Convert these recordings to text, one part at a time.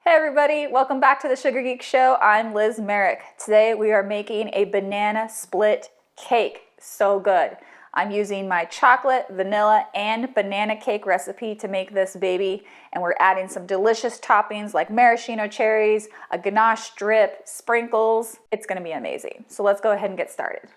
Hey everybody, welcome back to the Sugar Geek Show. I'm Liz Merrick. Today we are making a banana split cake. So good. I'm using my chocolate, vanilla, and banana cake recipe to make this baby, and we're adding some delicious toppings like maraschino cherries, a ganache drip, sprinkles. It's gonna be amazing. So let's go ahead and get started.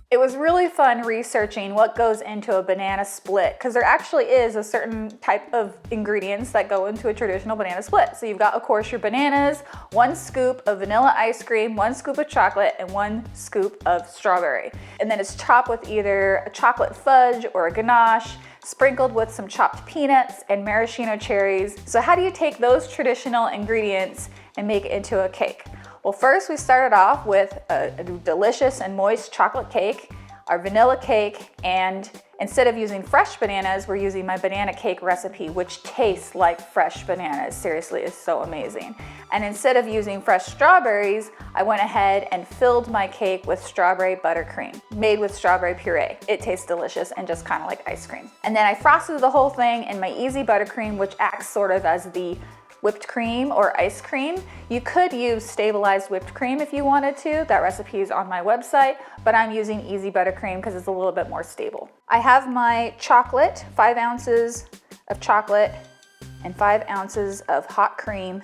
It was really fun researching what goes into a banana split because there actually is a certain type of ingredients that go into a traditional banana split. So you've got, of course, your bananas, 1 scoop of vanilla ice cream, 1 scoop of chocolate, and 1 scoop of strawberry. And then it's chopped with either a chocolate fudge or a ganache, sprinkled with some chopped peanuts and maraschino cherries. So how do you take those traditional ingredients and make it into a cake? Well, first we started off with a delicious and moist chocolate cake, our vanilla cake, and instead of using fresh bananas, we're using my banana cake recipe, which tastes like fresh bananas. Seriously, it's so amazing. And instead of using fresh strawberries, I went ahead and filled my cake with strawberry buttercream, made with strawberry puree. It tastes delicious and just kind of like ice cream. And then I frosted the whole thing in my easy buttercream, which acts sort of as the whipped cream or ice cream. You could use stabilized whipped cream if you wanted to. That recipe is on my website, but I'm using easy buttercream because it's a little bit more stable. I have my chocolate, 5 ounces of chocolate and 5 ounces of hot cream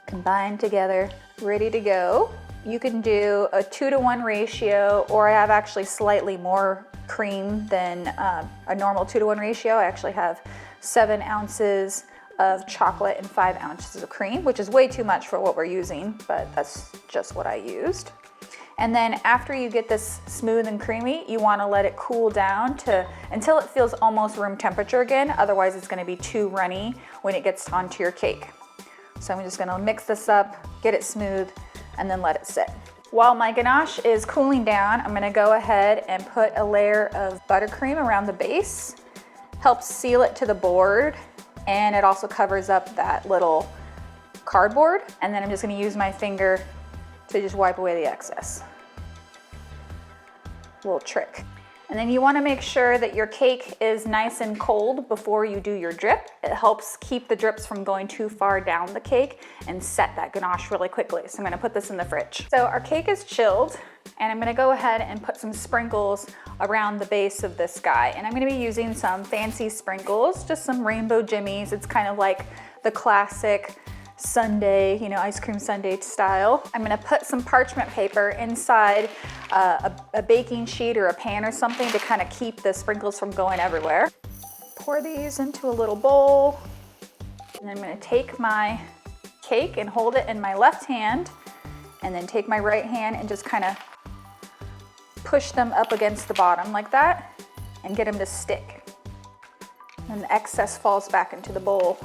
combined together, ready to go. You can do a 2-to-1 ratio, or I have actually slightly more cream than a normal 2-to-1 ratio. I actually have 7 ounces of chocolate and 5 ounces of cream, which is way too much for what we're using, but that's just what I used. And then after you get this smooth and creamy, you want to let it cool down until it feels almost room temperature again. Otherwise it's going to be too runny when it gets onto your cake. So I'm just going to mix this up, get it smooth, and then let it sit. While my ganache is cooling down, I'm going to go ahead and put a layer of buttercream around the base. Helps seal it to the board, and it also covers up that little cardboard. And then I'm just gonna use my finger to just wipe away the excess. Little trick. And then you wanna make sure that your cake is nice and cold before you do your drip. It helps keep the drips from going too far down the cake and set that ganache really quickly. So I'm gonna put this in the fridge. So our cake is chilled, and I'm gonna go ahead and put some sprinkles around the base of this guy. And I'm gonna be using some fancy sprinkles, just some rainbow jimmies. It's kind of like the classic sundae, ice cream sundae style. I'm gonna put some parchment paper inside a baking sheet or a pan or something to kind of keep the sprinkles from going everywhere. Pour these into a little bowl. And I'm gonna take my cake and hold it in my left hand, and then take my right hand and just kind of push them up against the bottom like that and get them to stick. And the excess falls back into the bowl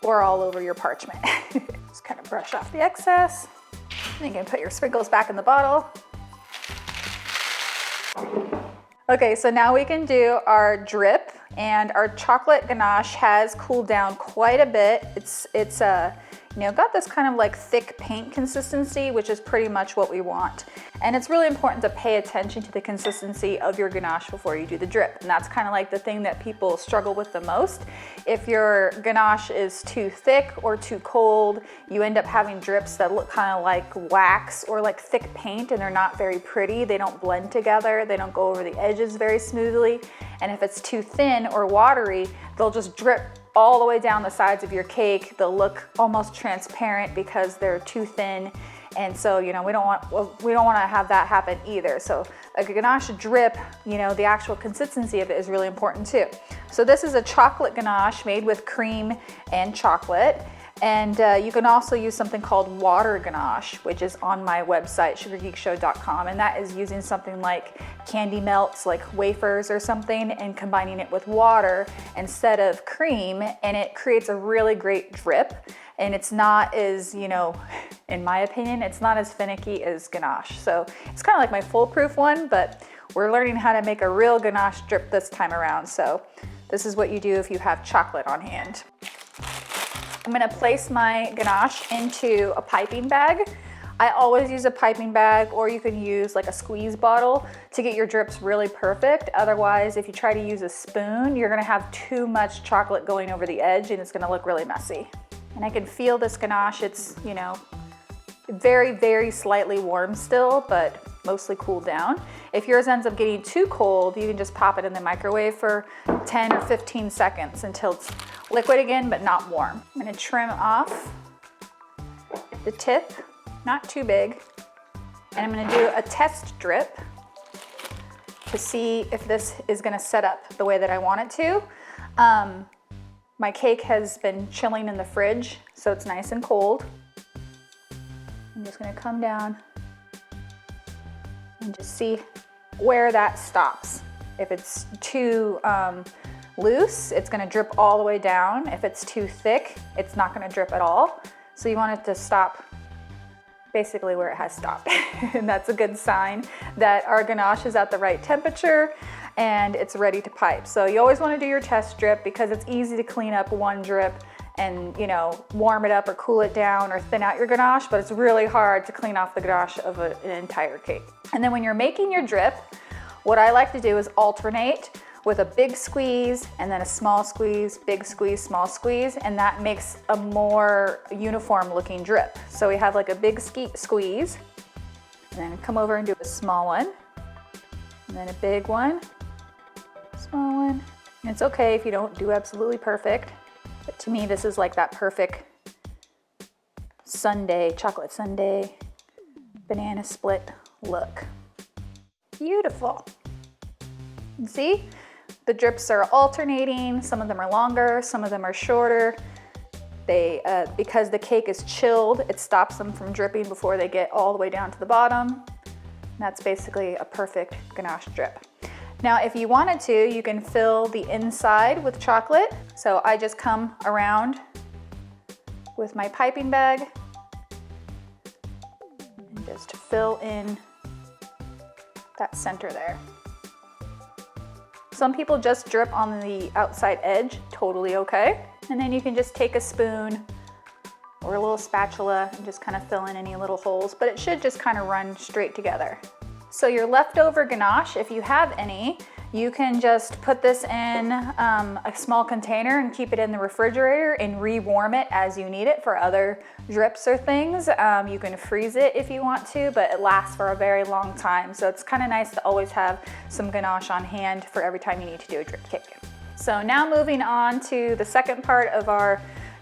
or all over your parchment. Just kind of brush off the excess. Then you can put your sprinkles back in the bottle. Okay, so now we can do our drip, and our chocolate ganache has cooled down quite a bit. It's got this kind of like thick paint consistency, which is pretty much what we want. And it's really important to pay attention to the consistency of your ganache before you do the drip. And that's kind of like the thing that people struggle with the most. If your ganache is too thick or too cold, you end up having drips that look kind of like wax or like thick paint, and they're not very pretty. They don't blend together. They don't go over the edges very smoothly. And if it's too thin or watery, they'll just drip all the way down the sides of your cake. They'll look almost transparent because they're too thin. And so, we don't want to have that happen either. So a ganache drip, the actual consistency of it is really important too. So this is a chocolate ganache made with cream and chocolate. And you can also use something called water ganache, which is on my website, sugargeekshow.com. And that is using something like candy melts, like wafers or something, and combining it with water instead of cream. And it creates a really great drip. And it's not as, in my opinion, it's not as finicky as ganache. So it's kind of like my foolproof one, but we're learning how to make a real ganache drip this time around. So this is what you do if you have chocolate on hand. I'm gonna place my ganache into a piping bag. I always use a piping bag, or you can use like a squeeze bottle to get your drips really perfect. Otherwise, if you try to use a spoon, you're gonna have too much chocolate going over the edge and it's gonna look really messy. And I can feel this ganache. It's, you know, very, very slightly warm still, but mostly cooled down. If yours ends up getting too cold, you can just pop it in the microwave for 10 or 15 seconds until it's liquid again, but not warm. I'm gonna trim off the tip, not too big. And I'm gonna do a test drip to see if this is gonna set up the way that I want it to. My cake has been chilling in the fridge, so it's nice and cold. I'm just gonna come down and just see where that stops. If it's too loose, it's gonna drip all the way down. If it's too thick, it's not gonna drip at all. So you want it to stop basically where it has stopped. And that's a good sign that our ganache is at the right temperature and it's ready to pipe. So you always wanna do your test drip because it's easy to clean up one drip and, you know, warm it up or cool it down or thin out your ganache, but it's really hard to clean off the ganache of an entire cake. And then when you're making your drip, what I like to do is alternate with a big squeeze and then a small squeeze, big squeeze, small squeeze, and that makes a more uniform looking drip. So we have like a big squeeze, and then come over and do a small one, and then a big one, small one. And it's okay if you don't do absolutely perfect. But to me, this is like that perfect sundae, chocolate sundae, banana split look. Beautiful. And see, the drips are alternating. Some of them are longer, some of them are shorter. They, because the cake is chilled, it stops them from dripping before they get all the way down to the bottom. And that's basically a perfect ganache drip. Now, if you wanted to, you can fill the inside with chocolate. So I just come around with my piping bag and just fill in that center there. Some people just drip on the outside edge, totally okay. And then you can just take a spoon or a little spatula and just kind of fill in any little holes, but it should just kind of run straight together. So your leftover ganache, if you have any, you can just put this in a small container and keep it in the refrigerator and re-warm it as you need it for other drips or things. You can freeze it if you want to, but it lasts for a very long time. So it's kind of nice to always have some ganache on hand for every time you need to do a drip cake. So now moving on to the second part of our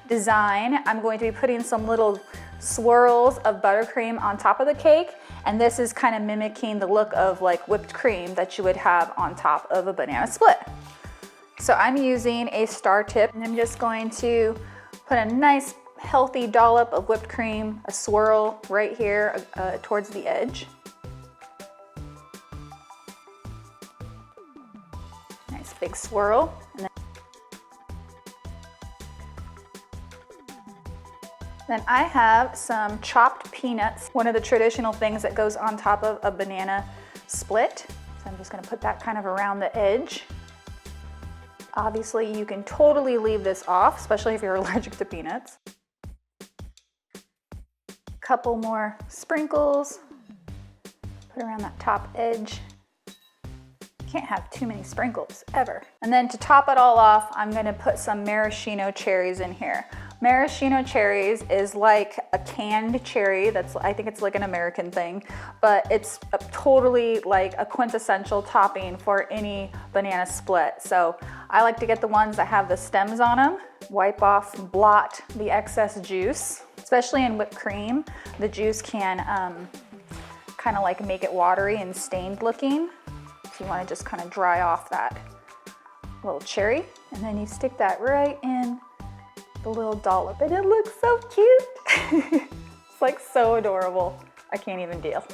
design, I'm going to be putting some little swirls of buttercream on top of the cake, and this is kind of mimicking the look of like whipped cream that you would have on top of a banana split. So I'm using a star tip, and I'm just going to put a nice healthy dollop of whipped cream, a swirl right here towards the edge. Nice big swirl. And then I have some chopped peanuts, one of the traditional things that goes on top of a banana split. So I'm just gonna put that kind of around the edge. Obviously, you can totally leave this off, especially if you're allergic to peanuts. A couple more sprinkles, put around that top edge. Can't have too many sprinkles, ever. And then to top it all off, I'm gonna put some maraschino cherries in here. Maraschino cherries is like a canned cherry. I think it's like an American thing, but it's totally like a quintessential topping for any banana split. So I like to get the ones that have the stems on them, wipe off and blot the excess juice. Especially in whipped cream, the juice can kind of like make it watery and stained looking. So you want to just kind of dry off that little cherry, and then you stick that right in the little dollop, and it looks so cute. It's like so adorable. I can't even deal.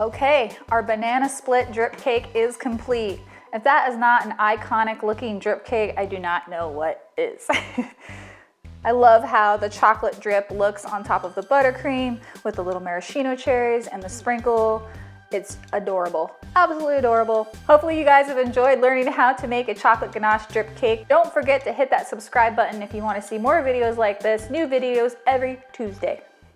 Okay, our banana split drip cake is complete. If that is not an iconic looking drip cake, I do not know what is. I love how the chocolate drip looks on top of the buttercream with the little maraschino cherries and the sprinkle. It's adorable, absolutely adorable. Hopefully you guys have enjoyed learning how to make a chocolate ganache drip cake. Don't forget to hit that subscribe button if you want to see more videos like this, new videos every Tuesday.